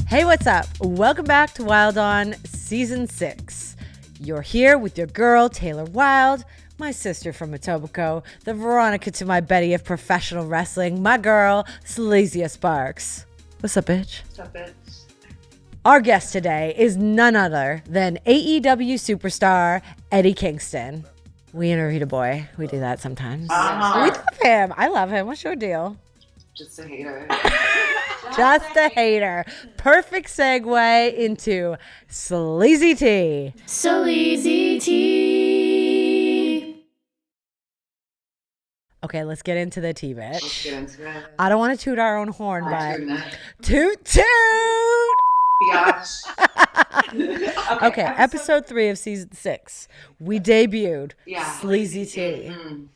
Hey, what's up? Welcome back to Wilde On Season 6. You're here with your girl, Taylor Wilde, my sister from Etobicoke, the Veronica to my Betty of professional wrestling, my girl, Seleziya Sparx. What's up, bitch? What's up, bitch? Our guest today is none other than AEW superstar Eddie Kingston. We interviewed a boy. We do that sometimes. We love him. I love him. What's your deal? Just a hater. Just a hater. Perfect segue into Seleazy T. Seleazy T. Okay, let's get into the tea, bitch. Let's get into it. I don't want to toot our own horn, but Tune it. toot toot. Biatch. Okay, episode 3 of season 6. We debuted Yeah. Seleazy T. Mm.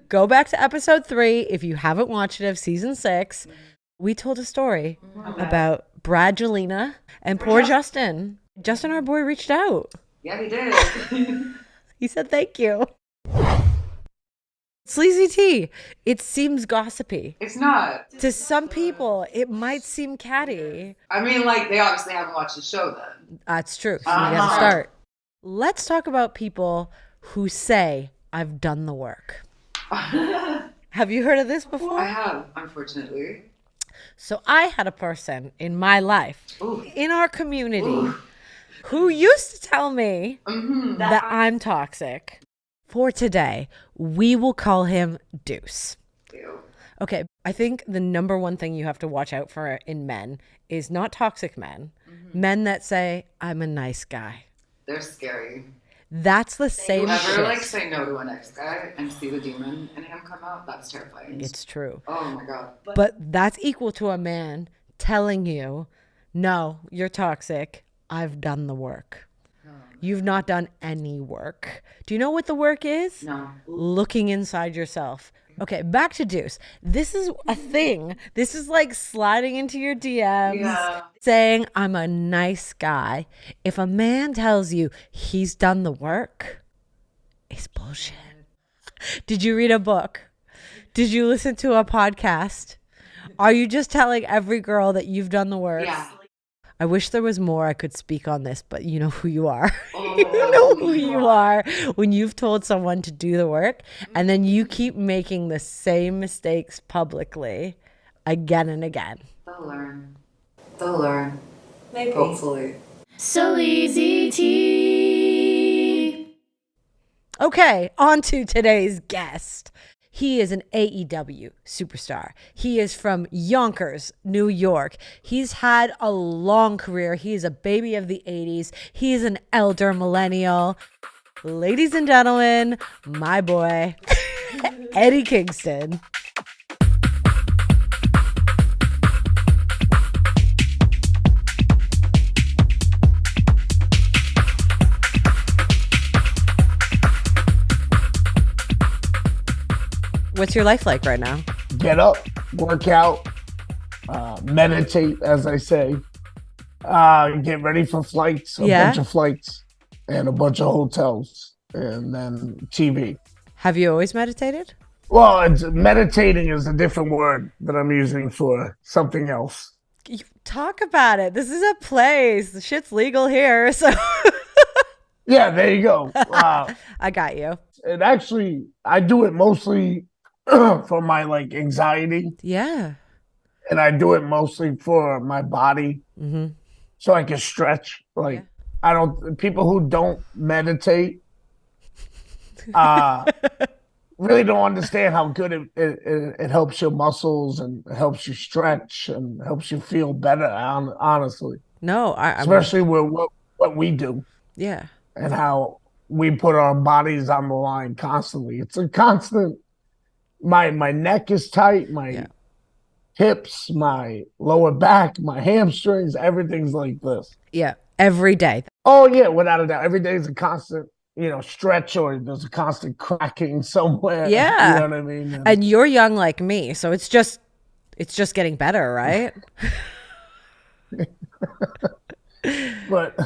Go back to episode 3 if you haven't watched it of season 6. We told a story about Bradgelina and poor Justin. Justin, our boy, reached out. Yeah, he did. He said thank you. Seleazy T, it seems gossipy. It's not. To some people, it might seem catty. I mean, like, they obviously haven't watched the show then. That's true. So we gotta start. Let's talk about people who say, I've done the work. Have you heard of this before? I have, unfortunately. So I had a person in my life, Ooh. in our community, who used to tell me that I'm toxic. For today, we will call him Deuce. Ew. Okay, I think the number one thing you have to watch out for in men is not toxic men. Men that say, I'm a nice guy. They're scary. That's the same Whoever, shit. like, say no to an ex-guy and see the demon in him come out, that's terrifying. It's true. Oh, my God. But that's equal to a man telling you, no, you're toxic. I've done the work. You've not done any work. Do you know what the work is? No. Looking inside yourself. Okay, back to Deuce. This is a thing. This is like sliding into your DMs, saying, I'm a nice guy. If a man tells you he's done the work, it's bullshit. Did you read a book? Did you listen to a podcast? Are you just telling every girl that you've done the work? Yeah. I wish there was more I could speak on this, but you know who you are. Oh, You know who you are when you've told someone to do the work and then you keep making the same mistakes publicly again and again. They'll learn. They'll learn. Maybe. Hopefully. Seleazy T. Okay, on to today's guest. He is an AEW superstar. He is from Yonkers, New York. He's had a long career. He is a baby of the 80s. He is an elder millennial. Ladies and gentlemen, my boy, Eddie Kingston. What's your life like right now? Get up, work out, meditate, as I say, get ready for flights, a bunch of flights, and a bunch of hotels, and then TV. Have you always meditated? Well, meditating is a different word that I'm using for something else. You talk about it. This is a place. The shit's legal here, so Yeah, there you go. Wow. I got you. And actually, I do it mostly for my like anxiety, Yeah. and I do it mostly for my body, so I can stretch. Like I don't. People who don't meditate, really don't understand how good it helps your muscles and it helps you stretch and helps you feel better. Honestly, No, especially with what we do yeah. and how we put our bodies on the line constantly. It's a constant. My neck is tight. My hips, my lower back, my hamstrings, everything's like this. Yeah. Every day. Oh yeah, without a doubt. Every day is a constant, stretch, or there's a constant cracking somewhere. Yeah. You know what I mean? And you're young like me, so it's just getting better, right? But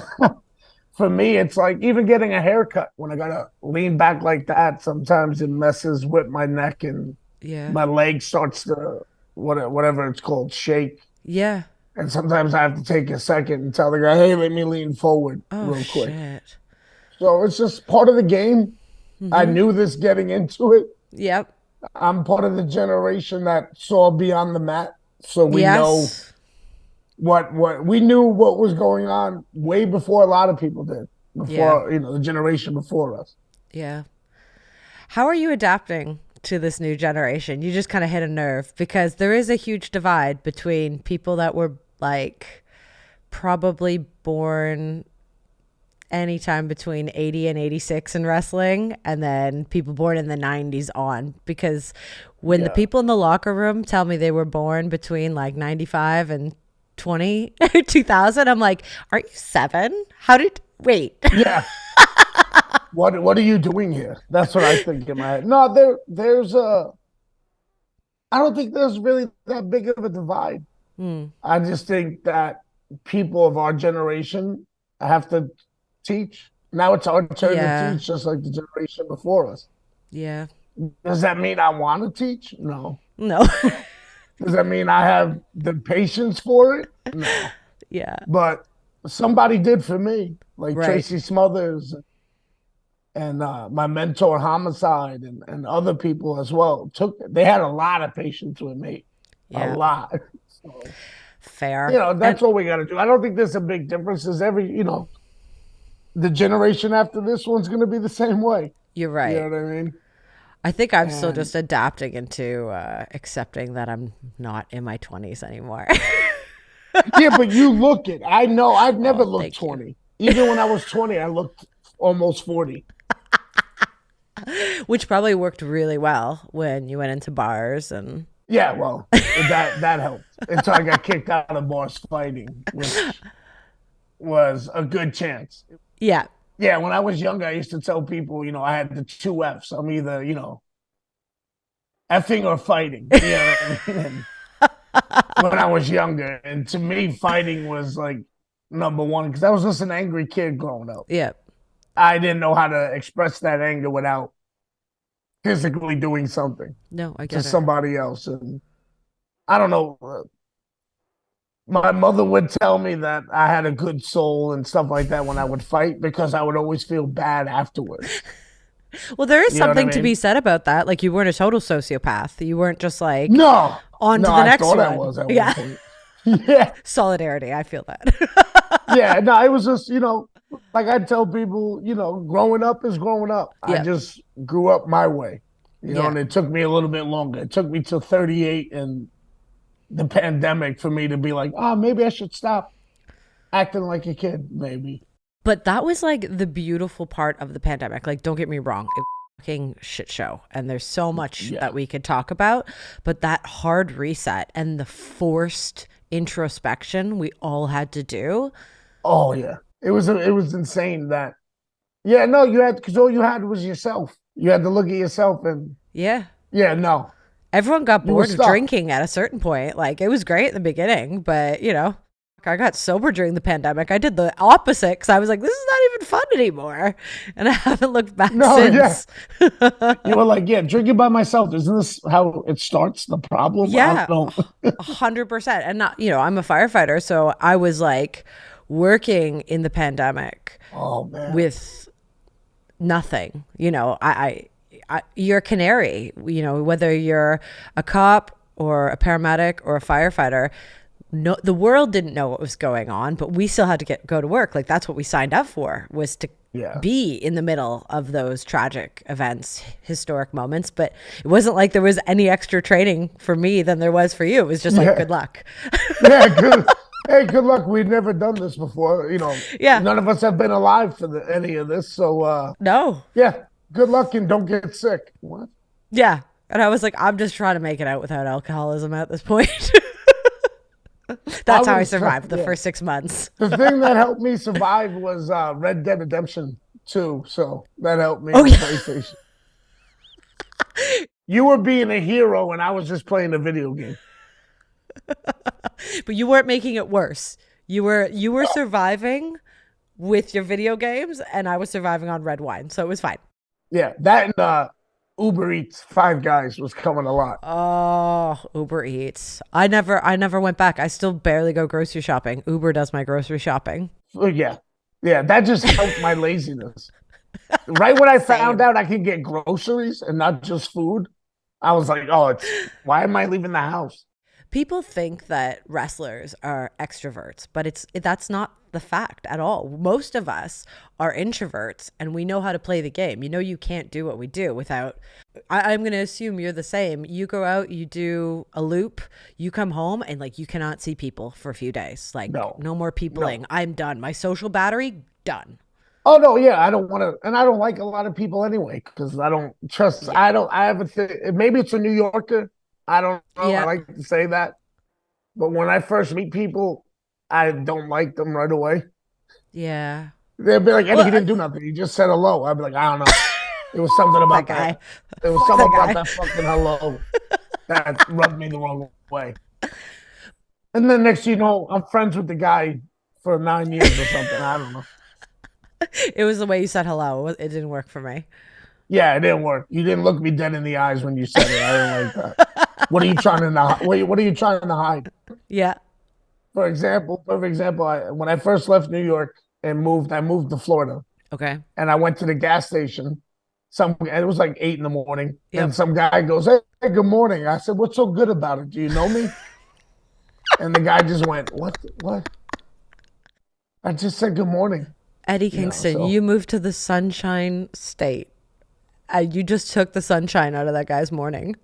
for me, it's like even getting a haircut when I gotta lean back like that. Sometimes it messes with my neck and Yeah. my leg starts to whatever it's called, shake. Yeah. And sometimes I have to take a second and tell the guy, hey, let me lean forward Oh real quick. shit. So it's just part of the game. I knew this getting into it. Yep. I'm part of the generation that saw beyond the mat. So we know Yes. what we knew what was going on way before a lot of people did. Yeah. Before, the generation before us. Yeah. How are you adapting to this new generation? You just kind of hit a nerve because there is a huge divide between people that were like probably born anytime between 80 and 86 in wrestling, and then people born in the 90s on. Because when the people in the locker room tell me they were born between like 95 and 2000, I'm like, aren't you 7? Wait. Yeah. What are you doing here? That's what I think in my head. No, there's I don't think there's really that big of a divide. I just think that people of our generation have to teach. Now it's our turn to teach, just like the generation before us. Yeah. Does that mean I want to teach? No. No. Does that mean I have the patience for it? No. Yeah. But somebody did for me, like Right. Tracy Smothers and my mentor Homicide and other people as well. They had a lot of patience with me. Yeah. A lot. So, Fair. that's what we got to do. I don't think there's a big difference. There's the generation after this one's going to be the same way. You're right. You know what I mean? I think I'm still just adapting into accepting that I'm not in my 20s anymore. Yeah, but you look it. I know. I've never looked thank you. 20. Even when I was 20, I looked almost 40. Which probably worked really well when you went into bars and Yeah, well, that helped until I got kicked out of bars fighting, which was a good chance. yeah. Yeah, when I was younger, I used to tell people, I had the 2 Fs. I'm either, effing or fighting. You know what I mean? When I was younger. And to me, fighting was like number one because I was just an angry kid growing up. Yeah. I didn't know how to express that anger without physically doing something No, I to get it. somebody else. And I don't know. My mother would tell me that I had a good soul and stuff like that when I would fight because I would always feel bad afterwards. Well, there is You know what I something to be mean? said about that. Like you weren't a total sociopath. You weren't just like No. on to No, the I next thought one. I was at Yeah. one point. Yeah. Solidarity. I feel that. Yeah. No, it was just, like I tell people, growing up is growing up. Yeah. I just grew up my way, Yeah. and it took me a little bit longer. It took me till 38 and the pandemic for me to be like, oh, maybe I should stop acting like a kid, maybe. But that was like the beautiful part of the pandemic. Like, don't get me wrong. It was a fucking shit show. And there's so much that we could talk about. But that hard reset and the forced introspection we all had to do. Oh, yeah. It was insane that, yeah, no, because all you had was yourself. You had to look at yourself and, Yeah. no. Everyone got You were bored of stuck. drinking at a certain point. Like, it was great at the beginning, but, I got sober during the pandemic. I did the opposite because I was like, this is not even fun anymore. And I haven't looked back since. You were like, yeah, drinking by myself. Isn't this how it starts? The problem? Yeah, I don't know. 100%. And not, I'm a firefighter. So I was like working in the pandemic Oh, man. with nothing. You're a canary, whether you're a cop or a paramedic or a firefighter. No, the world didn't know what was going on, but we still had to go to work. Like that's what we signed up for, was to be in the middle of those tragic events, historic moments. But it wasn't like there was any extra training for me than there was for you. It was just like, good luck. Yeah, good. Hey, good luck. We'd never done this before. Yeah. None of us have been alive for any of this. So, No. yeah, good luck and don't get sick. What? Yeah. And I was like, I'm just trying to make it out without alcoholism at this point. That's how I survived the first 6 months. The thing that helped me survive was Red Dead Redemption 2. So that helped me Oh, on yeah. PlayStation. You were being a hero and I was just playing a video game. But you weren't making it worse. You were surviving with your video games, and I was surviving on red wine, so it was fine. Yeah, that and Uber Eats, Five Guys was coming a lot. Oh, Uber Eats. I never went back. I still barely go grocery shopping. Uber does my grocery shopping. Oh, yeah. Yeah, that just helped my laziness. Right when I found Same. out I could get groceries and not just food, I was like, oh, why am I leaving the house? People think that wrestlers are extroverts, but that's not the fact at all. Most of us are introverts and we know how to play the game. You know, you can't do what we do without. I'm going to assume you're the same. You go out, you do a loop, you come home, and like you cannot see people for a few days. Like, no more peopling. No. I'm done. My social battery, done. Oh no, yeah, I don't want to, and I don't like a lot of people anyway because I don't trust. Yeah. I have a thing. Maybe it's a New Yorker. I don't know. Yeah. I like to say that, but when I first meet people, I don't like them right away. Yeah. They'll be like, Eddie, Well, he didn't do nothing. He just said hello. I'd be like, I don't know. It was something about that guy. that. It was Fuck something that about guy. that fucking hello that rubbed me the wrong way. And then next, you know, I'm friends with the guy for 9 years or something. I don't know. It was the way you said hello. It didn't work for me. Yeah, it didn't work. You didn't look me dead in the eyes when you said it. I didn't like that. What are you trying to hide? What are you trying to hide? Yeah. For example, when I first left New York and I moved to Florida, Okay. and I went to the gas station. It was like 8 a.m, Yep. and some guy goes, "Hey, good morning." I said, "What's so good about it? Do you know me?" And the guy just went, "What? What?" I just said, "Good morning." Eddie Kingston, you moved to the Sunshine State. You just took the sunshine out of that guy's morning.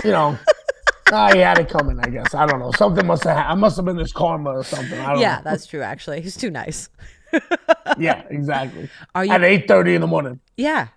You know, he had it coming. I guess I don't know. Something must have. I must have been his karma or something. I don't Yeah, know. that's true. Actually, he's too nice. Yeah, exactly. Are you? At 8:30 in the morning. Yeah.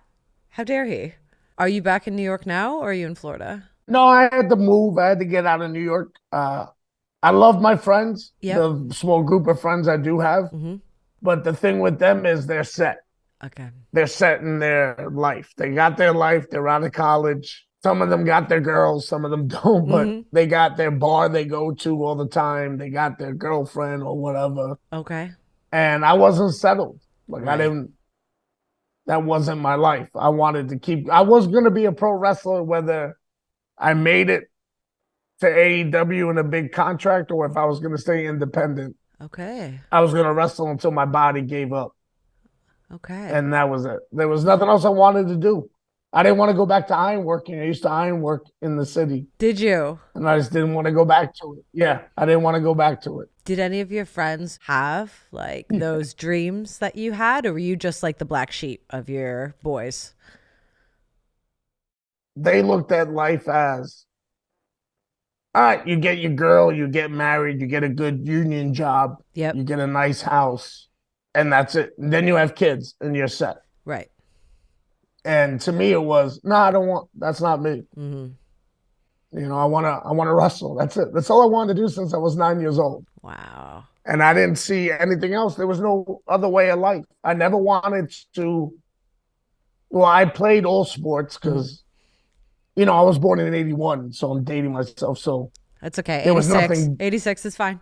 How dare he? Are you back in New York now, or are you in Florida? No, I had to move. I had to get out of New York. I love my friends, Yep. the small group of friends I do have. Mm-hmm. But the thing with them is they're set. Okay. They're set in their life. They got their life. They're out of college. Some of them got their girls. Some of them don't. But Mm-hmm. they got their bar they go to all the time. They got their girlfriend or whatever. Okay. And I wasn't settled. Like I Right. didn't. That wasn't my life. I wanted to keep. I was going to be a pro wrestler, whether I made it to AEW in a big contract or if I was going to stay independent. Okay. I was going to wrestle until my body gave up. Okay. And that was it. There was nothing else I wanted to do. I didn't want to go back to ironworking. I used to ironwork in the city, Did you? and I just didn't want to go back to it. Yeah, I didn't want to go back to it. Did any of your friends have like those dreams that you had, or were you just like the black sheep of your boys? They looked at life as, all right, you get your girl, you get married, you get a good union job, Yep. you get a nice house, and that's it. And then you have kids, and you're set. Right. And to me, it was, no, I don't want. That's not me. Mm-hmm. You know, I wanna wrestle. That's it. That's all I wanted to do since I was 9 years old. Wow. And I didn't see anything else. There was no other way of life. I never wanted to. Well, I played all sports because, you know, I was born in '81, so I'm dating myself. So That's okay. there was 86. nothing. 86 is fine.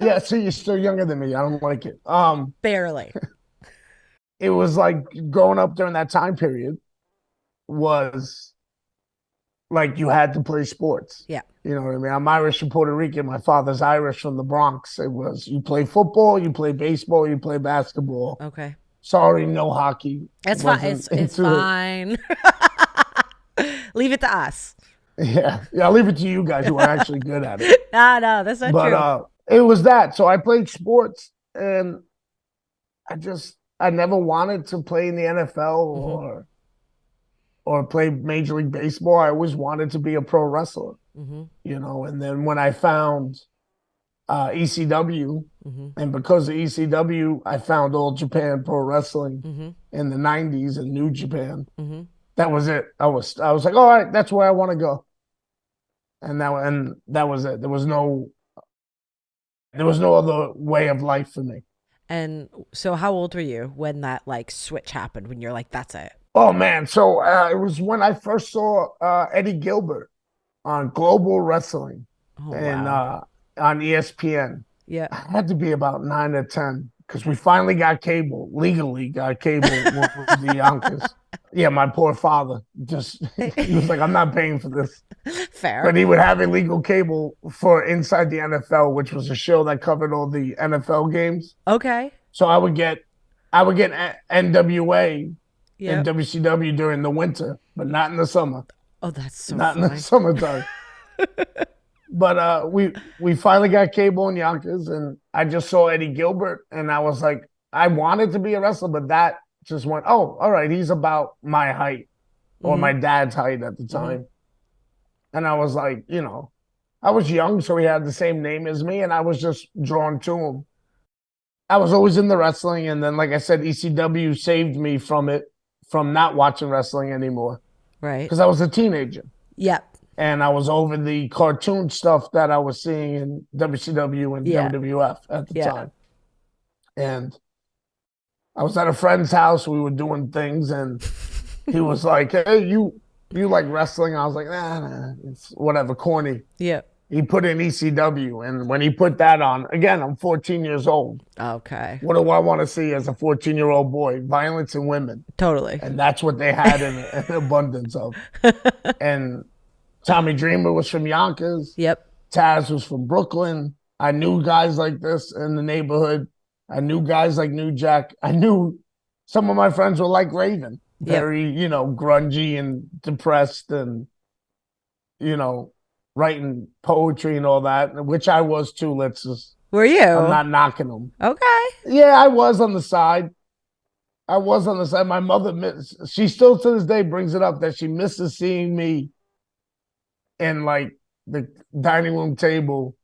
Yeah, see, you're still younger than me. I don't like it. Barely. It was like growing up during that time period was like you had to play sports. Yeah. You know what I mean? I'm Irish and Puerto Rican. My father's Irish from the Bronx. It was you play football, you play baseball, you play basketball. Okay. Sorry, no hockey. It's fine. Wasn't It's into it. fine. Leave it to us. Yeah, I'll leave it to you guys who are actually good at it. No, that's not true. But it was that. So I played sports, and I never wanted to play in the NFL or play Major League Baseball. I always wanted to be a pro wrestler, you know. And then when I found ECW, and because of ECW, I found All Japan Pro Wrestling in the '90s and New Japan. That was it. I was like, all right, that's where I want to go. And that was it. There was no other way of life for me. And so how old were you when that like switch happened, when you're like, that's it? Oh man, so it was when I first saw Eddie Gilbert on Global Wrestling Oh, and wow. on ESPN. Yeah. I had to be about 9 or 10, because we finally got cable, legally got cable with the Yonkers. Yeah, my poor father he was like, I'm not paying for this. Fair. But he would have illegal cable for Inside the NFL, which was a show that covered all the NFL games. Okay. So I would get NWA Yep. and WCW during the winter, but not in the summer. Oh, that's so Not in funny. the summertime. But we finally got cable in Yonkers, and I just saw Eddie Gilbert, and I was like, I wanted to be a wrestler, but that just went, oh, all right, he's about my height or my dad's height at the time. And I was like, you know, I was young, so he had the same name as me, and I was just drawn to him. I was always in the wrestling, and then, like I said, ECW saved me from not watching wrestling anymore. Right. Because I was a teenager. Yep. And I was over the cartoon stuff that I was seeing in WCW and WWF at the time. And I was at a friend's house. We were doing things, and he was like, hey, you like wrestling? I was like, nah, it's whatever, corny. Yeah. He put in ECW, and when he put that on, again, I'm 14 years old. Okay. What do I want to see as a 14-year-old boy? Violence in women. Totally. And that's what they had in abundance of. And Tommy Dreamer was from Yonkers. Yep. Taz was from Brooklyn. I knew guys like this in the neighborhood. I knew guys like New Jack. I knew some of my friends were like Raven. Very, you know, grungy and depressed and, you know, writing poetry and all that, which I was too. Were you? I'm not knocking them. Okay. Yeah, I was on the side. My mother, she still to this day brings it up that she misses seeing me in like the dining room table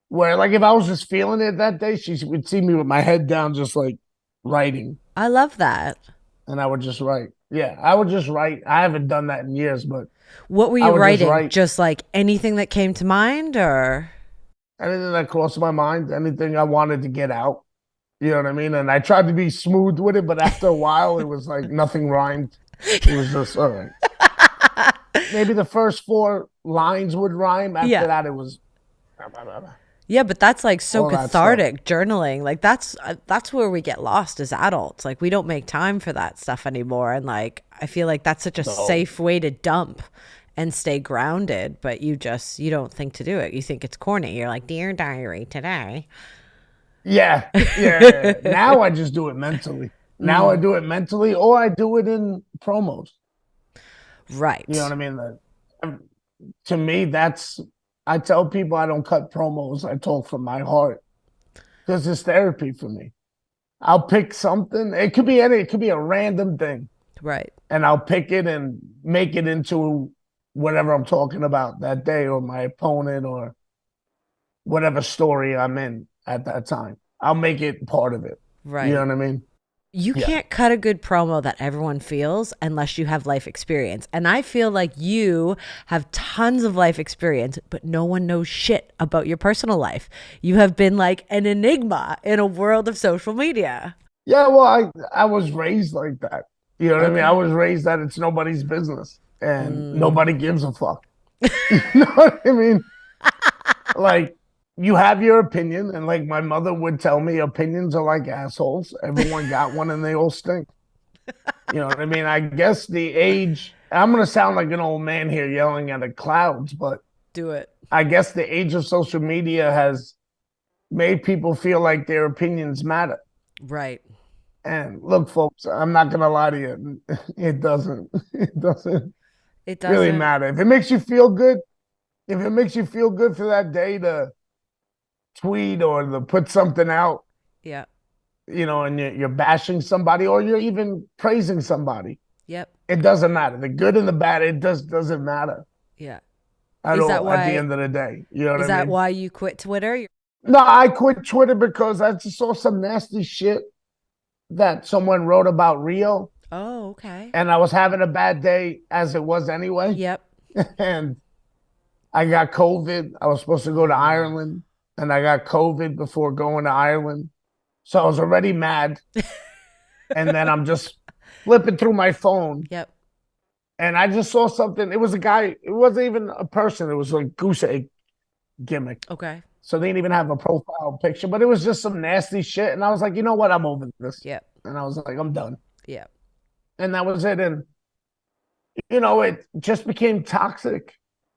where, like, if I was just feeling it that day, she would see me with my head down, just like writing. I love that. And I would just write. Yeah, I would just write. I haven't done that in years, but what were you writing? Just like anything that came to mind, or anything that crossed my mind, anything I wanted to get out. You know what I mean? And I tried to be smooth with it, but after a while, it was like nothing rhymed. It was just, all right. Maybe the first 4 lines would rhyme. After that, it was. Yeah, but that's like so cathartic, journaling. Like that's where we get lost as adults. Like we don't make time for that stuff anymore. And like, I feel like that's such a safe way to dump and stay grounded, but you don't think to do it. You think it's corny. You're like, dear diary, today. Yeah. Now I just do it mentally. Now I do it mentally, or I do it in promos. Right. You know what I mean? To me, I tell people I don't cut promos. I talk from my heart because it's therapy for me. I'll pick something. It could be it could be a random thing. Right. And I'll pick it and make it into whatever I'm talking about that day, or my opponent, or whatever story I'm in at that time. I'll make it part of it. Right. You know what I mean? You can't cut a good promo that everyone feels unless you have life experience. And I feel like you have tons of life experience, but no one knows shit about your personal life. You have been like an enigma in a world of social media. Yeah, well, I was raised like that. You know what I mean? I was raised that it's nobody's business and nobody gives a fuck. You know what I mean? Like, you have your opinion, and like my mother would tell me, opinions are like assholes. Everyone got one and they all stink. You know what I mean? I guess the age, I'm going to sound like an old man here yelling at the clouds, but do it. I guess the age of social media has made people feel like their opinions matter. Right. And look, folks, I'm not going to lie to you. It doesn't really matter. If it makes you feel good, for that day to tweet or to put something out, yeah, you know, and you're bashing somebody or you're even praising somebody, yep, it doesn't matter. The good and the bad, it doesn't matter. Yeah. At all, at the end of the day. You know what I mean? Is that why you quit Twitter? No, I quit Twitter because I just saw some nasty shit that someone wrote about Rio. Oh, okay. And I was having a bad day, as it was anyway. Yep. And I got COVID. I was supposed to go to Ireland, and I got COVID before going to Ireland. So I was already mad. And then I'm just flipping through my phone. Yep. And I just saw something. It was a guy. It wasn't even a person. It was like goose egg gimmick. Okay. So they didn't even have a profile picture, but it was just some nasty shit. And I was like, you know what? I'm over this. Yep. And I was like, I'm done. Yep. And that was it. And, it just became toxic.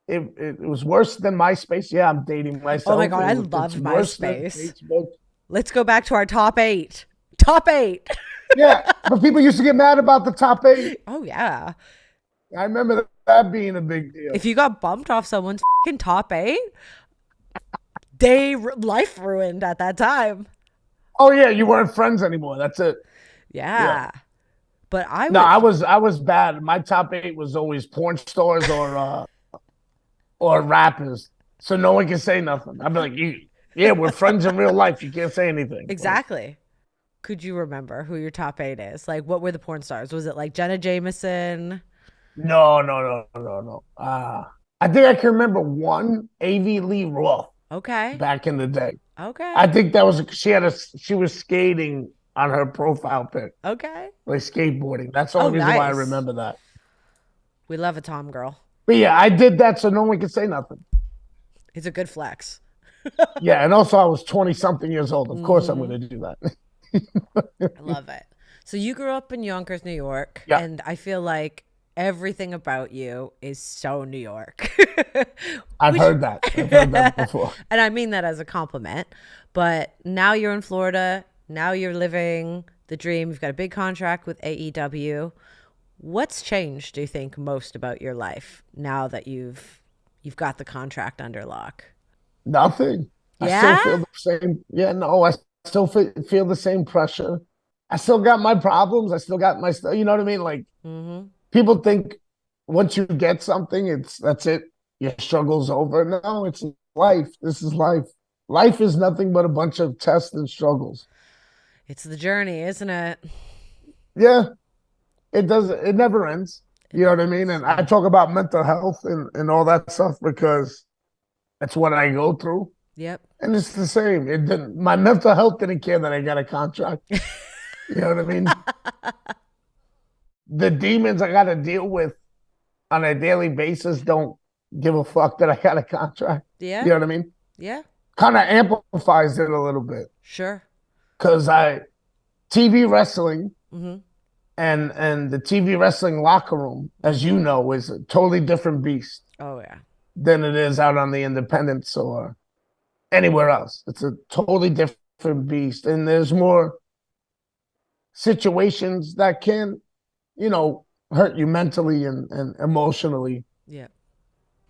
It was worse than MySpace. Yeah, I'm dating myself. Oh my God, I It's loved worse than MySpace. Facebook. Let's go back to our top 8. Top 8. Yeah, but people used to get mad about the top 8. Oh yeah. I remember that being a big deal. If you got bumped off someone's fucking top 8, life ruined at that time. Oh yeah, you weren't friends anymore. That's it. Yeah. But I was bad. My top 8 was always porn stars or rappers. So no one can say nothing. I'd be like, we're friends in real life. You can't say anything. Exactly. Could you remember who your top 8 is? Like, what were the porn stars? Was it like Jenna Jameson? No. I think I can remember one, A.V. Lee Roth. Okay. Back in the day. Okay. I think that was she was skating on her profile pic. Okay. Like skateboarding. That's the only reason why I remember that. We love a Tom girl. But yeah, I did that so no one could say nothing. It's a good flex. Yeah, and also I was 20-something years old. Of course I'm going to do that. I love it. So you grew up in Yonkers, New York, and I feel like everything about you is so New York. I've heard that before. And I mean that as a compliment. But now you're in Florida. Now you're living the dream. You've got a big contract with AEW. What's changed, do you think, most about your life now that you've got the contract under lock? Nothing. Yeah? I still feel the same. Yeah, no, I still feel the same pressure. I still got my problems. I still got my stuff. You know what I mean? Like, people think once you get something, that's it. Your struggle's over. No, it's life. This is life. Life is nothing but a bunch of tests and struggles. It's the journey, isn't it? Yeah. It never ends. You know what I mean? And I talk about mental health and all that stuff because that's what I go through. Yep. And it's the same. My mental health didn't care that I got a contract. You know what I mean? The demons I got to deal with on a daily basis don't give a fuck that I got a contract. Yeah. You know what I mean? Yeah. Kind of amplifies it a little bit. Sure. Because TV wrestling and the TV wrestling locker room, as you know, is a totally different beast. Oh, yeah. Than it is out on the independents or anywhere else. It's a totally different beast. And there's more situations that can, hurt you mentally and emotionally. Yeah.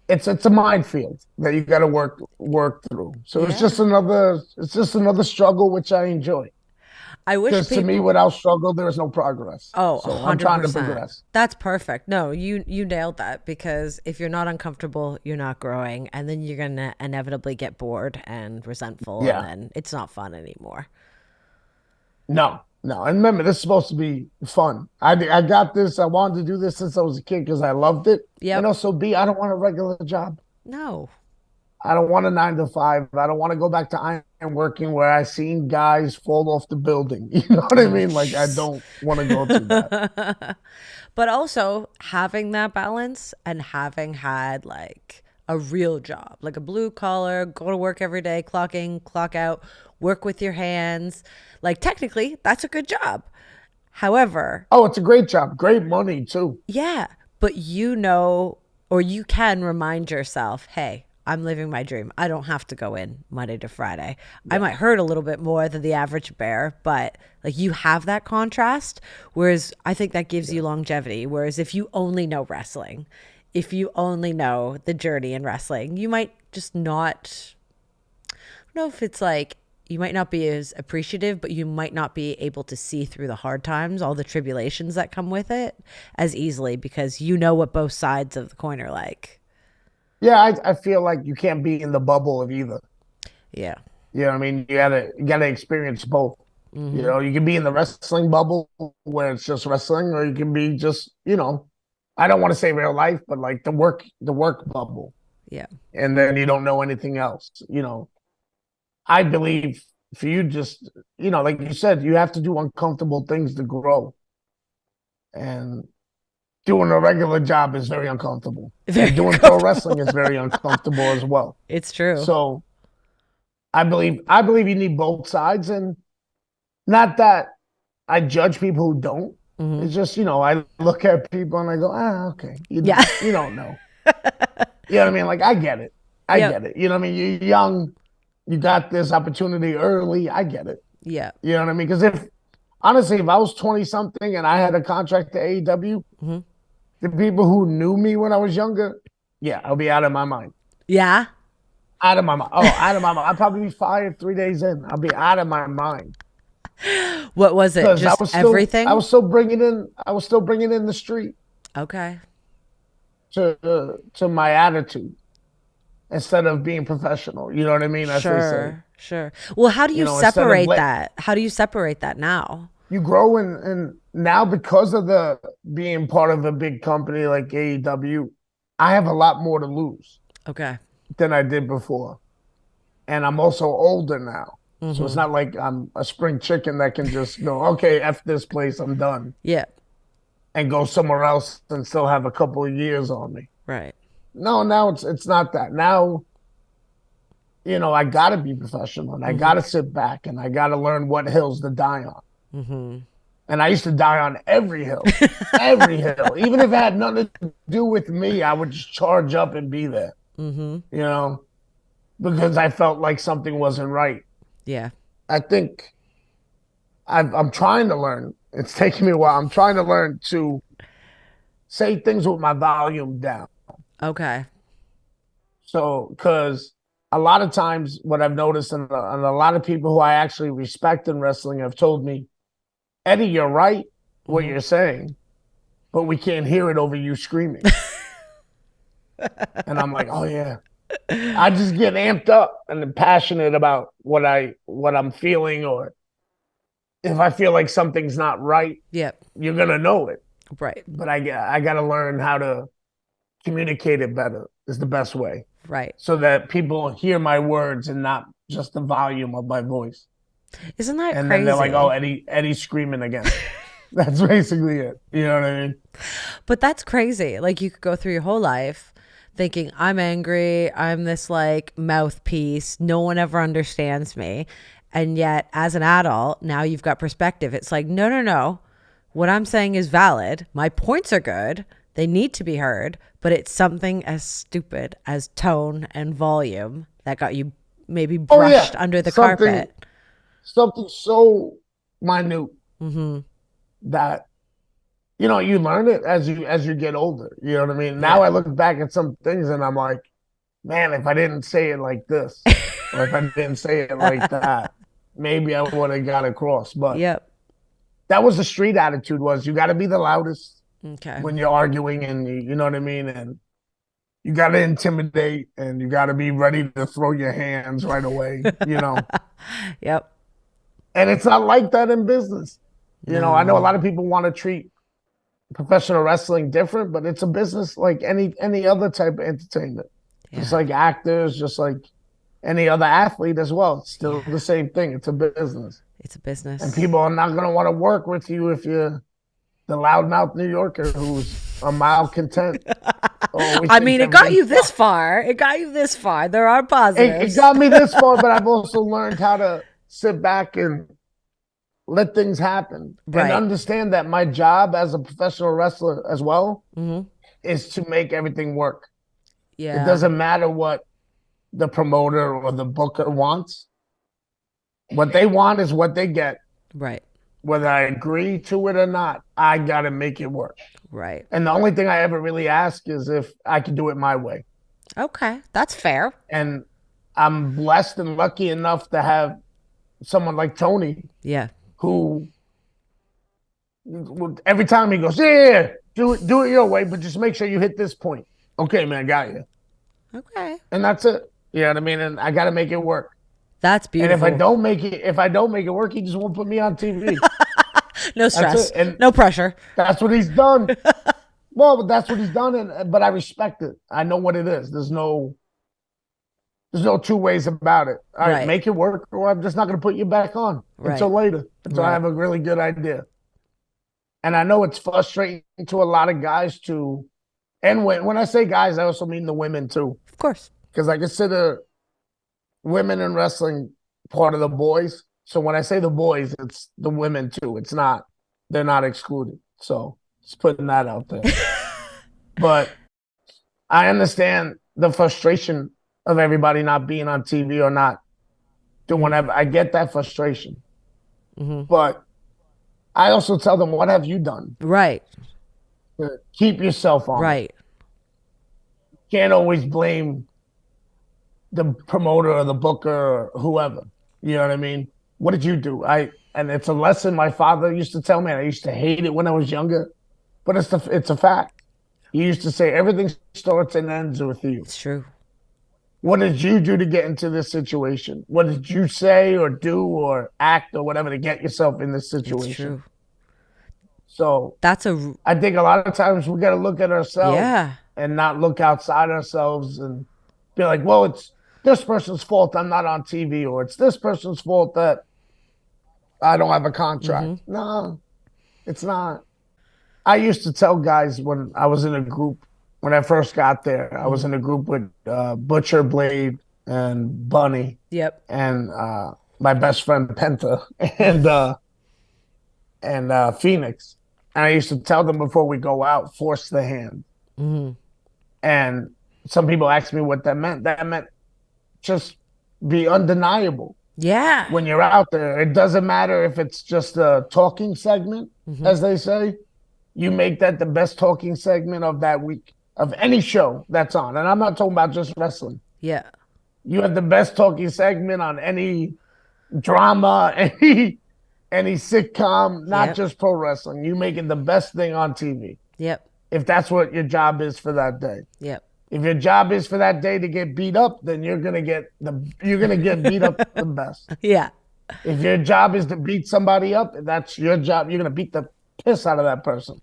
It's a minefield that you got to work through. So it's just another struggle, which I enjoy. I wish because to me, without struggle, there is no progress. Oh, so 100%. I'm trying to progress. That's perfect. No, you nailed that, because if you're not uncomfortable, you're not growing, and then you're gonna inevitably get bored and resentful, and then it's not fun anymore. No. And remember, this is supposed to be fun. I got this. I wanted to do this since I was a kid because I loved it. Yeah. And also, I don't want a regular job. No. I don't want a 9-to-5. I don't want to go back to iron working where I seen guys fall off the building. You know what I mean? Like, I don't want to go through that. But also having that balance and having had like a real job, like a blue collar, go to work every day, clock in, clock out, work with your hands. Like, technically, that's a good job. However. Oh, it's a great job. Great money, too. Yeah. But or you can remind yourself, hey, I'm living my dream. I don't have to go in Monday to Friday. Yeah. I might hurt a little bit more than the average bear, but like, you have that contrast. Whereas I think that gives you longevity. Whereas if you only know wrestling, if you only know the journey in wrestling, you might just not, I don't know if it's like, you might not be as appreciative, but you might not be able to see through the hard times, all the tribulations that come with it as easily, because you know what both sides of the coin are like. Yeah, I feel like you can't be in the bubble of either. Yeah. You know what I mean? You gotta experience both. Mm-hmm. You know, you can be in the wrestling bubble where it's just wrestling, or you can be just, I don't want to say real life, but like the work bubble. Yeah. And then you don't know anything else. I believe for you, just, like you said, you have to do uncomfortable things to grow. And doing a regular job is very uncomfortable. Doing pro wrestling is very uncomfortable as well. It's true. So I believe you need both sides, and not that I judge people who don't. It's just, I look at people and I go, okay, you don't know. You know what I mean? Like, I get it. I Yep. get it. You know what I mean? You're young, you got this opportunity early. I get it. Yeah. You know what I mean? Because honestly, if I was 20 something and I had a contract to AEW, the people who knew me when I was younger, yeah, I'll be out of my mind. Yeah. Out of my mind. Oh, out of my mind. I'd probably be fired 3 days in. I'll be out of my mind. What was it? Because Just everything? I was still bringing in the street Okay. to my attitude instead of being professional. You know what I mean? As they say. Sure. Well, how do you instead of separate that? How do you separate that now? You grow and now because of the being part of a big company like AEW, I have a lot more to lose Okay. than I did before. And I'm also older now. So it's not like I'm a spring chicken that can just go, okay, F this place, I'm done. Yeah. And go somewhere else and still have a couple of years on me. Right. No, now it's not that. Now, I got to be professional and I got to sit back and I got to learn what hills to die on. And I used to die on every hill, every hill. Even if it had nothing to do with me, I would just charge up and be there, because I felt like something wasn't right. Yeah. I think I'm trying to learn. It's taking me a while. I'm trying to learn to say things with my volume down. Okay. So, because a lot of times what I've noticed, and a lot of people who I actually respect in wrestling have told me, Eddie, you're right, what you're saying, but we can't hear it over you screaming. And I'm like, oh, yeah. I just get amped up and passionate about what I'm feeling, or if I feel like something's not right, Yep. you're gonna know it. Right. But I got to learn how to communicate it better is the best way, Right. so that people hear my words and not just the volume of my voice. Isn't that And crazy? then they're like, oh, Eddie's screaming again. That's basically it. You know what I mean? But that's crazy. Like, you could go through your whole life thinking, I'm angry, I'm this like mouthpiece, no one ever understands me. And yet as an adult, now you've got perspective. It's like, no. What I'm saying is valid. My points are good. They need to be heard, but it's something as stupid as tone and volume that got you maybe brushed under the carpet. Something so minute that, you learn it as you get older. You know what I mean? Now I look back at some things and I'm like, man, if I didn't say it like this, or if I didn't say it like that, maybe I would have got across. But that was the street attitude, was you got to be the loudest when you're arguing, and you know what I mean? And you got to intimidate, and you got to be ready to throw your hands right away, Yep. And it's not like that in business. I know a lot of people want to treat professional wrestling different, but it's a business like any other type of entertainment. Just like actors, just like any other athlete as well. It's still the same thing. It's a business. It's a business. And people are not going to want to work with you if you're the loudmouth New Yorker who's a malcontent. I mean, it got you this far. There are positives. It got me this far, but I've also learned how to sit back and let things happen, and understand that my job as a professional wrestler as well is to make everything work. Yeah. It doesn't matter what the promoter or the booker wants. What they want is what they get. Right. Whether I agree to it or not, I got to make it work. Right. And the only thing I ever really ask is if I can do it my way. Okay. That's fair. And I'm blessed and lucky enough to have someone like Tony. Yeah. Who every time he goes, yeah, do it your way, but just make sure you hit this point. Okay, man, got you. Okay. And that's it. You know what I mean? And I got to make it work. That's beautiful. And if I don't make it work, he just won't put me on TV. No stress. No pressure. That's what he's done. Well, but that's what he's done. But I respect it. I know what it is. There's no two ways about it. All right, make it work, or I'm just not going to put you back on until later, until I have a really good idea. And I know it's frustrating to a lot of guys too. And when I say guys, I also mean the women too. Of course. Because I consider women in wrestling part of the boys. So when I say the boys, it's the women too. It's not, they're not excluded. So just putting that out there. But I understand the frustration of everybody not being on TV or not doing whatever. I get that frustration. But I also tell them, what have you done? Right. To keep yourself on. Right. Can't always blame the promoter or the booker or whoever. You know what I mean? What did you do? And it's a lesson my father used to tell me. And I used to hate it when I was younger, but it's a fact. He used to say everything starts and ends with you. It's true. What did you do to get into this situation? What did you say or do or act or whatever to get yourself in this situation? It's true. So I think a lot of times we got to look at ourselves and not look outside ourselves and be like, well, it's this person's fault I'm not on TV, or it's this person's fault that I don't have a contract. No, it's not. I used to tell guys when I was in a group, when I first got there, I was in a group with Butcher, Blade, and Bunny. Yep. And my best friend Penta and Phoenix. And I used to tell them before we go out, force the hand. And some people asked me what that meant. That meant just be undeniable. Yeah. When you're out there, it doesn't matter if it's just a talking segment, as they say. You make that the best talking segment of that week, of any show that's on. And I'm not talking about just wrestling. Yeah. You have the best talking segment on any drama, any sitcom, not just pro wrestling. You make it the best thing on TV. Yep. If that's what your job is for that day. Yep. If your job is for that day to get beat up, then you're gonna get beat up the best. Yeah. If your job is to beat somebody up, that's your job. You're gonna beat the piss out of that person.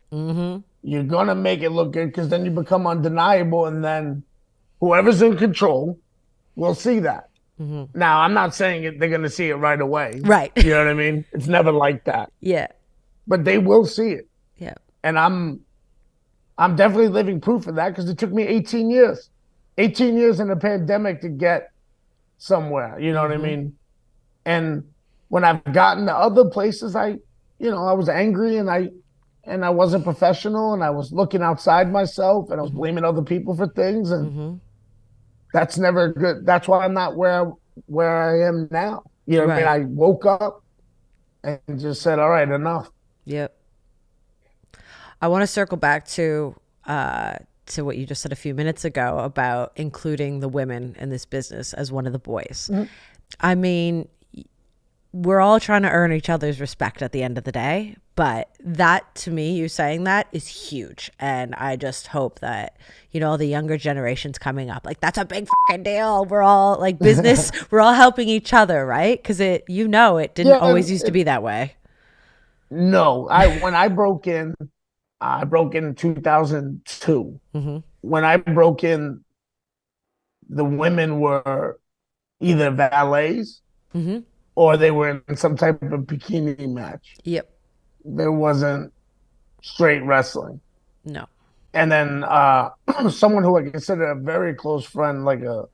You're gonna make it look good because then you become undeniable, and then whoever's in control will see that. Now, I'm not saying they're gonna see it right away. Right. You know what I mean? It's never like that. Yeah. But they will see it. Yeah. And I'm definitely living proof of that because it took me 18 years. 18 years in a pandemic to get somewhere. You know what I mean? And when I've gotten to other places, I was angry and I wasn't professional and I was looking outside myself and I was blaming other people for things, and that's never good. That's why I'm not where I am now. You know what I mean? I woke up and just said, all right, enough. Yep. I want to circle back to what you just said a few minutes ago about including the women in this business as one of the boys. I mean, we're all trying to earn each other's respect at the end of the day, but that, to me, you saying that is huge. And I just hope that, all the younger generations coming up, like, that's a big fucking deal. We're all like business. We're all helping each other, right? Because it didn't always used to be that way. No, when I broke in 2002. When I broke in, the women were either valets or they were in some type of bikini match. Yep. There wasn't straight wrestling. No. And then someone who I consider a very close friend, like a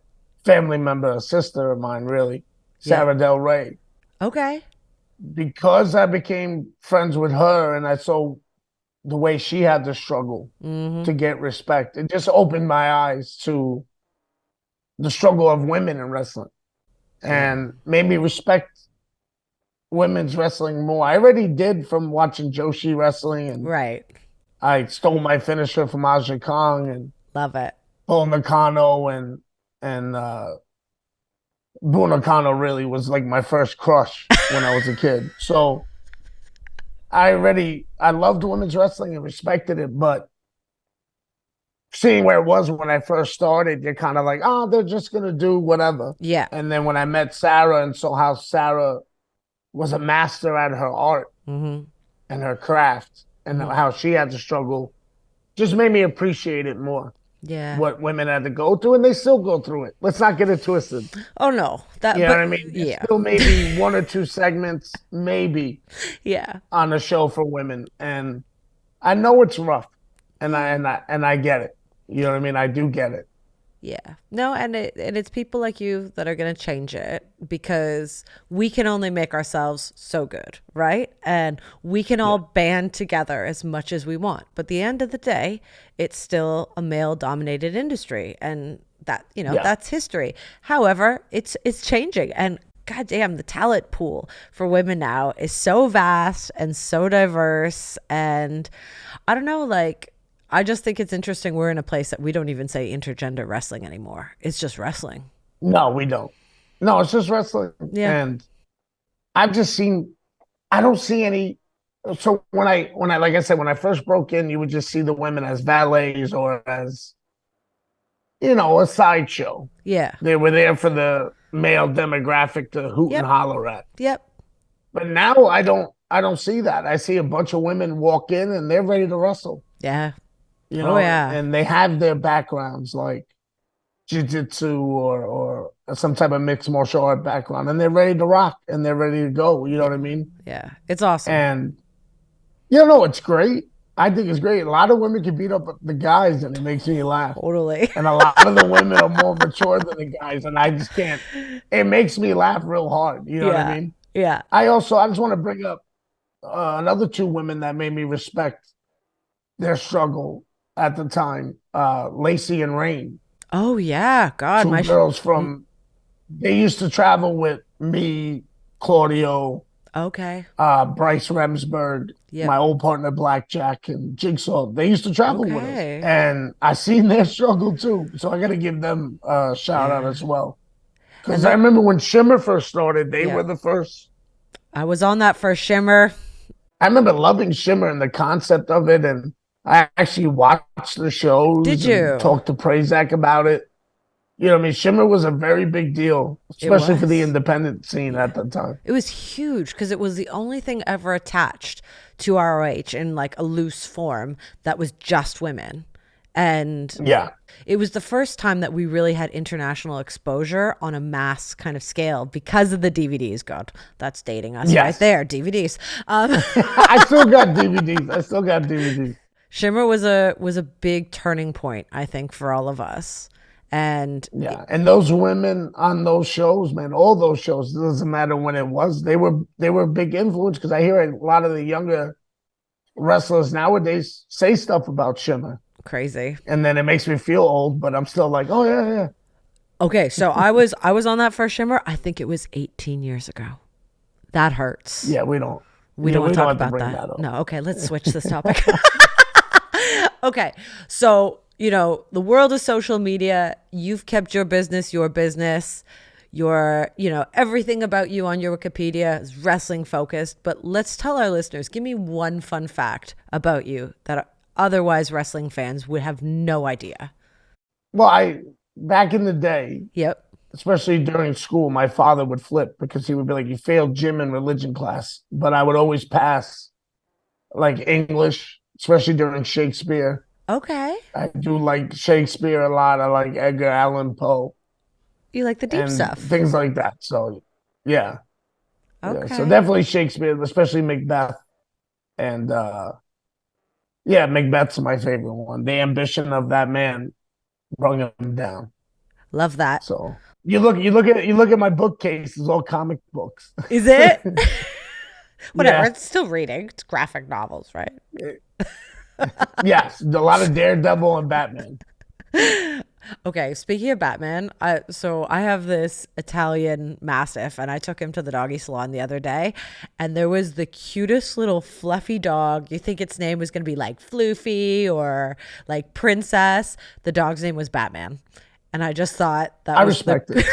family member, a sister of mine, really, Sarah Del Rey. Okay. Because I became friends with her and I saw the way she had to struggle to get respect, it just opened my eyes to the struggle of women in wrestling and made me respect women's wrestling more. I already did from watching Joshi wrestling, and I stole my finisher from Aja Kong and love it. Bull Nakano and Bull Nakano really was like my first crush when I was a kid. So I loved women's wrestling and respected it, but seeing where it was when I first started, you're kind of like, oh, they're just going to do whatever. Yeah. And then when I met Sarah and saw how Sarah was a master at her art and her craft and how she had to struggle, just made me appreciate it more. Yeah. What women had to go through, and they still go through it. Let's not get it twisted. Oh, no. You know what I mean? Yeah. Still maybe one or two segments, maybe. Yeah. On a show for women. And I know it's rough. And I get it. You know what I mean? I do get it. Yeah. No, and it's people like you that are going to change it, because we can only make ourselves so good, right? And we can all band together as much as we want. But at the end of the day, it's still a male dominated industry, and that, that's history. However, it's changing, and goddamn, the talent pool for women now is so vast and so diverse. And I don't know, like, I just think it's interesting. We're in a place that we don't even say intergender wrestling anymore. It's just wrestling. No, we don't. No, it's just wrestling. Yeah. And I've just seen, I don't see any. So when I, like I said, when I first broke in, you would just see the women as valets or as, a sideshow. Yeah. They were there for the male demographic to hoot and holler at. Yep. But now I don't see that. I see a bunch of women walk in and they're ready to wrestle. Yeah. And they have their backgrounds like jiu-jitsu or some type of mixed martial art background, and they're ready to rock and they're ready to go. You know what I mean? Yeah. It's awesome. And it's great. I think it's great. A lot of women can beat up the guys and it makes me laugh. Totally. And a lot of the women are more mature than the guys, and I just can't. It makes me laugh real hard. You know what I mean? Yeah. I just want to bring up another two women that made me respect their struggle at the time, Lacey and Rain. Oh yeah, God, two girls from. They used to travel with me, Claudio. Okay. Bryce Remsburg, my old partner Blackjack, and Jigsaw. They used to travel with us, and I seen their struggle too. So I got to give them a shout out as well, because I remember when Shimmer first started, they were the first. I was on that first Shimmer. I remember loving Shimmer and the concept of it, and I actually watched the shows. Did you? Talk to Prazak about it. You know what I mean? Shimmer was a very big deal, especially for the independent scene at the time. It was huge because it was the only thing ever attached to ROH in like a loose form that was just women. And it was the first time that we really had international exposure on a mass kind of scale because of the DVDs. God, that's dating us right there. DVDs. I still got DVDs. Shimmer was a big turning point, I think, for all of us. And and those women on those shows, man, all those shows, it doesn't matter when it was, they were a big influence, because I hear a lot of the younger wrestlers nowadays say stuff about Shimmer. Crazy. And then it makes me feel old, but I'm still like, oh yeah. Okay, so I was on that first Shimmer. I think it was 18 years ago. That hurts. Yeah, we don't want to talk about that. No, okay, let's switch this topic. Okay, so the world of social media, you've kept your business, your, everything about you on your Wikipedia is wrestling focused. But let's tell our listeners, give me one fun fact about you that otherwise wrestling fans would have no idea. Well, back in the day, especially during school, my father would flip because he would be like, you failed gym and religion class. But I would always pass like English, especially during Shakespeare. Okay. I do like Shakespeare a lot. I like Edgar Allan Poe. You like the deep stuff. Things like that. So, yeah. Okay. Yeah, so definitely Shakespeare, especially Macbeth. And, Macbeth's my favorite one. The ambition of that man brought him down. Love that. So you look at my bookcase, it's all comic books. Is it? Whatever. It's still reading. It's graphic novels, right? Yes, a lot of Daredevil and Batman. Okay, speaking of Batman, I have this Italian Mastiff, and I took him to the doggy salon the other day, and there was the cutest little fluffy dog. You think its name was going to be like Floofy or like Princess. The dog's name was Batman, and I just thought that I respect it.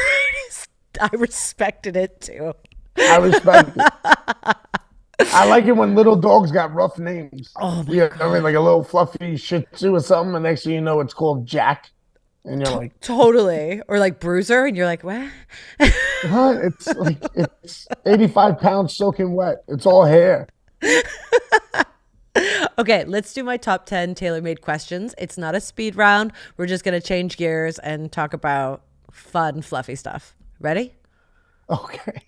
I respected it too. I respect it. I like it when little dogs got rough names. Oh my God. I mean, like a little fluffy Shih Tzu or something, and next thing you know, it's called Jack, and you're like, totally, or like Bruiser, and you're like, what? Huh? It's 85 pounds soaking wet. It's all hair. Okay, let's do my top 10 tailor-made questions. It's not a speed round. We're just gonna change gears and talk about fun, fluffy stuff. Ready? Okay.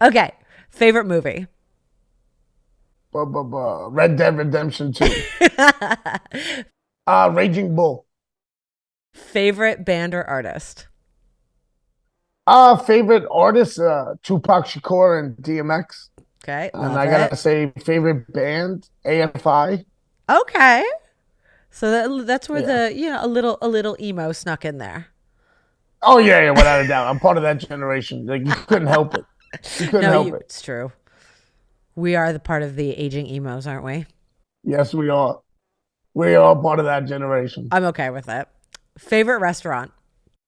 Okay. Favorite movie? Red Dead Redemption 2. Raging Bull. Favorite band or artist? Favorite artist, Tupac Shakur and DMX. Okay, And love I gotta it. say, favorite band, AFI. Okay, so that's where Yeah. the a little emo snuck in there. Oh yeah, without a doubt. I'm part of that generation. Like you couldn't help it. You couldn't No, help it. it's true. We are the part of the aging emos, aren't we? Yes, we are. We are part of that generation. I'm okay with it. Favorite restaurant?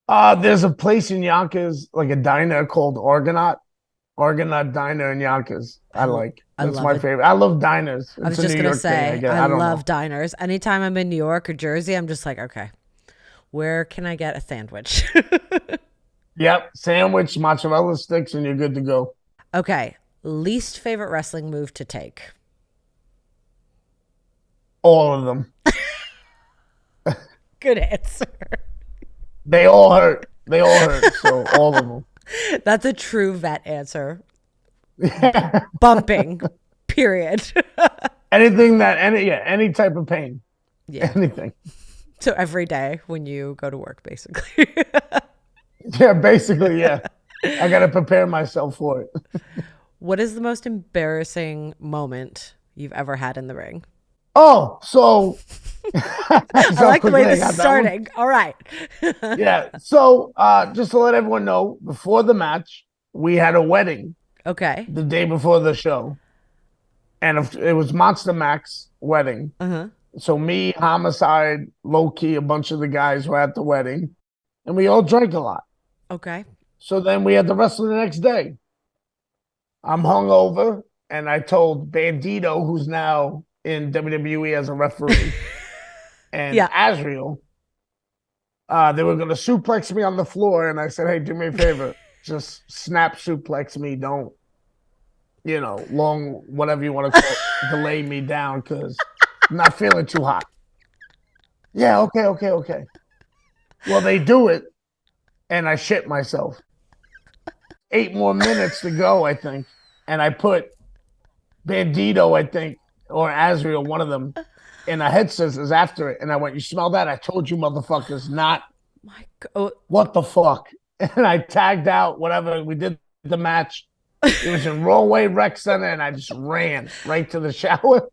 There's a place in Yonkers, like a diner called Argonaut Diner in Yonkers. I like. I That's love my it. favorite. I love diners. I was It's a just New gonna York thing, I say guess. I I don't love know. diners. Anytime I'm in New York or Jersey, I'm just like, okay, where can I get a sandwich? Yep, sandwich, mozzarella sticks, and you're good to go. Okay, least favorite wrestling move to take. All of them. Good answer. They all hurt. They all hurt. So all of them. That's a true vet answer. Bumping. Period. Any type of pain. Yeah. Anything. So every day when you go to work, basically. Yeah, basically, yeah. I gotta prepare myself for it. What is the most embarrassing moment you've ever had in the ring? Oh, so I like the way this is starting. All right. Yeah. So just to let everyone know, before the match, we had a wedding Okay. the day before the show. And it was Monster Mac's wedding. Uh-huh. So me, Homicide, Low Key, a bunch of the guys were at the wedding. And we all drank a lot. Okay. So then we had to wrestle the next day. I'm hungover, and I told Bandito, who's now in WWE as a referee, and Yeah. Azriel, they were going to suplex me on the floor. And I said, hey, do me a favor. Just snap suplex me. Don't, long, whatever you want to call it, delay me down because I'm not feeling too hot. Yeah, okay. Well, they do it, and I shit myself. 8 more minutes to go, I think. And I put Bandito, I think, or Azriel, one of them, in a head scissors after it. And I went, you smell that? I told you motherfuckers not. My God. What the fuck? And I tagged out whatever. We did the match. It was in Rollway Rec Center, and I just ran right to the shower.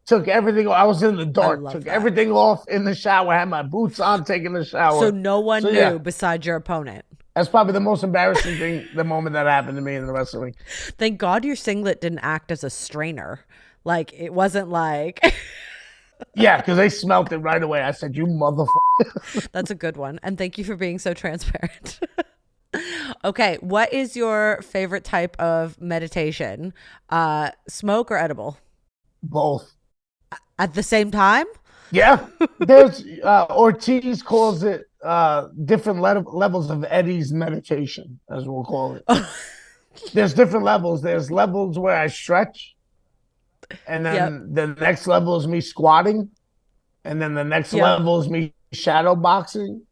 Took everything. I was in the dark. Took everything off in the shower. Had my boots on, taking the shower. So no one knew besides your opponent. That's probably the most embarrassing thing, the moment that happened to me in the wrestling. Thank God your singlet didn't act as a strainer. Like, it wasn't like... Yeah, because they smelt it right away. I said, you motherfucker. That's a good one. And thank you for being so transparent. Okay, what is your favorite type of meditation? Smoke or edible? Both. At the same time? Yeah. There's Ortiz calls it different levels of Eddie's meditation, as we'll call it. There's different levels. There's levels where I stretch, and then the next level is me squatting, and then the next level is me shadow boxing,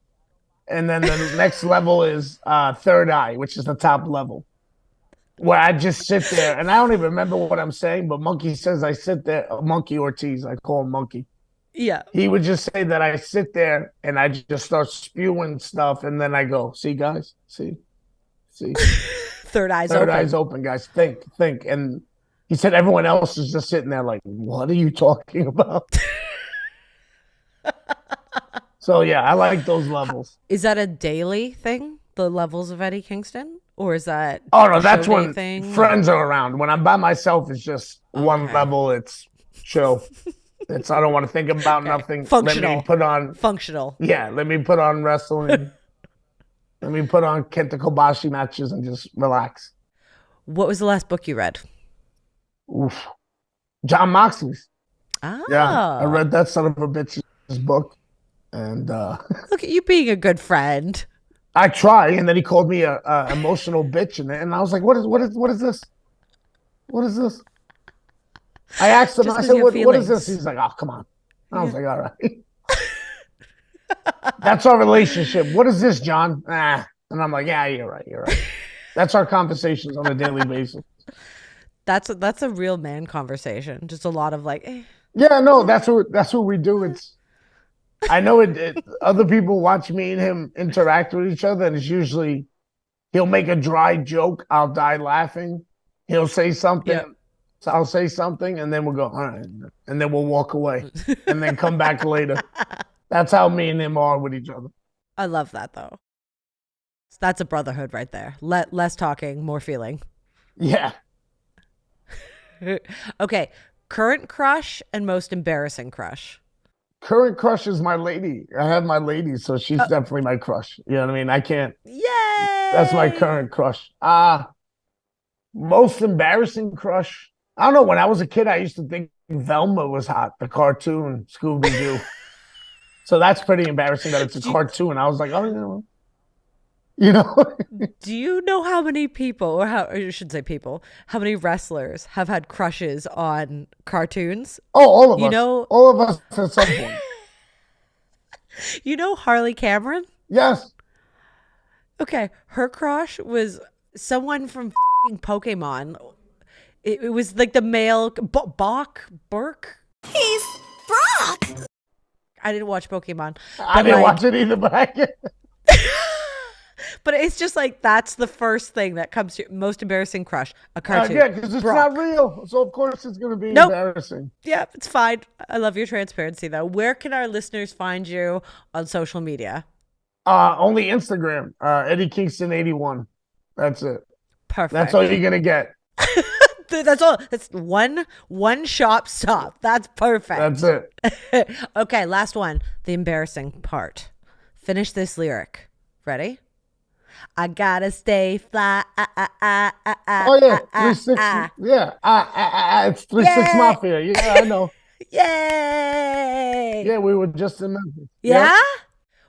and then the next level is third eye, which is the top level, where I just sit there, and I don't even remember what I'm saying, but Monkey says I sit there. Monkey Ortiz, I call him Monkey. Yeah. He would just say that I sit there and I just start spewing stuff, and then I go, see, guys, see. Third eyes Third open. eyes open, guys. Think. And he said everyone else is just sitting there like, what are you talking about? So, yeah, I like those levels. Is that a daily thing, the levels of Eddie Kingston? Or is that Oh, no, that's show day when thing? friends are around. When I'm by myself, it's just one level. It's chill. I don't want to think about nothing. Functional. Let me put on. Functional. Yeah, let me put on wrestling. Let me put on Kenta Kobashi matches and just relax. What was the last book you read? Oof. John Moxley's. Ah. Yeah, I read that son of a bitch's book. And Look at you being a good friend. I try, and then he called me a emotional bitch, and I was like, what is this? What is this? I asked him, Just I 'cause said, you have what is feelings. this? He's like, oh, come on. I was like, all right. That's our relationship. What is this, John? And I'm like, yeah, you're right. That's our conversations on a daily basis. That's a real man conversation. Just a lot of like, Yeah, no, that's what we do. I know other people watch me and him interact with each other, and it's usually he'll make a dry joke. I'll die laughing. He'll say something. Yeah. So I'll say something, and then we'll go, all right. And then we'll walk away and then come back later. That's how me and him are with each other. I love that, though. That's a brotherhood right there. Less talking, more feeling. Yeah. Okay. Current crush and most embarrassing crush. Current crush is my lady. I have my lady, so she's definitely my crush. You know what I mean? I can't. Yay! That's my current crush. Most embarrassing crush. I don't know. When I was a kid, I used to think Velma was hot, the cartoon Scooby-Doo. So that's pretty embarrassing that it's a cartoon. I was like, oh, you know. Do you know how many people, or I should say people, how many wrestlers have had crushes on cartoons? Oh, all of us. Know, all of us at some point. You know Harley Cameron? Yes. Okay, her crush was someone from Pokemon. It was like the male Burke. He's Brock. I didn't watch Pokemon. I didn't watch it either, but I get. But it's just like that's the first thing that comes to most embarrassing crush, a cartoon. Yeah, because it's not real, so of course it's going to be embarrassing. Yeah, it's fine. I love your transparency, though. Where can our listeners find you on social media? Only Instagram. Eddie Kingston 81. That's it. Perfect. That's all you're gonna get. That's all. That's one shop stop. That's perfect. That's it. Okay, last one. The embarrassing part. Finish this lyric. Ready? I gotta stay fly. Oh yeah, 360. Yeah, it's 36 Mafia. Yeah, I know. Yay! Yeah, we were just in Memphis. Yeah? Yep.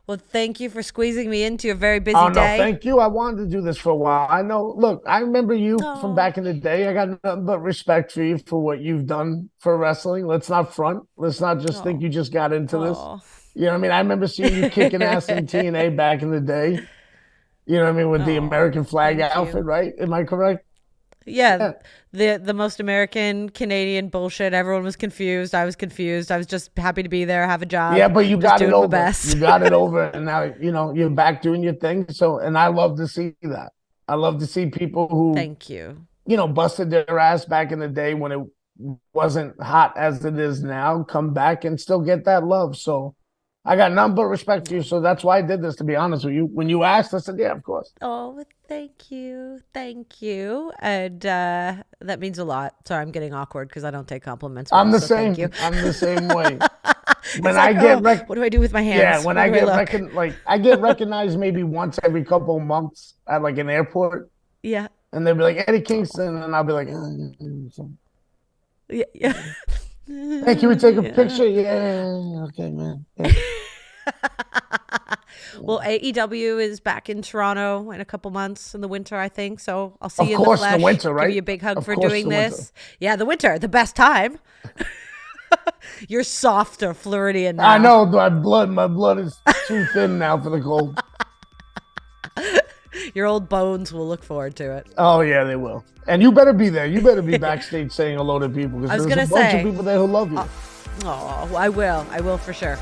Well, thank you for squeezing me into your very busy Oh, no, day. thank you. I wanted to do this for a while. I know. Look, I remember you from back in the day. I got nothing but respect for you for what you've done for wrestling. Let's not front. Let's not just think you just got into this. You know what I mean? I remember seeing you kicking ass in TNA back in the day. You know what I mean? With the American flag outfit, right? Am I correct? Yeah. The most American Canadian bullshit. Everyone was confused. I was confused. I was just happy to be there, have a job. Yeah, but you got it over. Best. You got it over, and now you're back doing your thing. So, and I love to see that. I love to see people who thank you. Busted their ass back in the day when it wasn't hot as it is now, come back and still get that love. So I got nothing but respect for you. So that's why I did this, to be honest with you. When you asked, I said, yeah, of course. Oh, thank you. Thank you. And that means a lot. Sorry, I'm getting awkward because I don't take compliments. I'm the same. I'm the same way. When like, I get what do I do with my hands? Yeah, when I get I get recognized maybe once every couple of months at like an airport. Yeah. And they'll be like, Eddie Kingston, and I'll be like, yeah. Hey, can we take a picture? Yeah, okay, man. Yeah. Well, AEW is back in Toronto in a couple months in the winter, I think. So I'll see you in the flesh. The winter, right? Give you a big hug for doing this. Yeah, the winter, the best time. You're softer, Floridian now. I know my blood is too thin now for the cold. Your old bones will look forward to it. Oh yeah, they will. And you better be there. You better be backstage saying hello to people because there's a bunch of people there who love you. Oh, I will. I will for sure.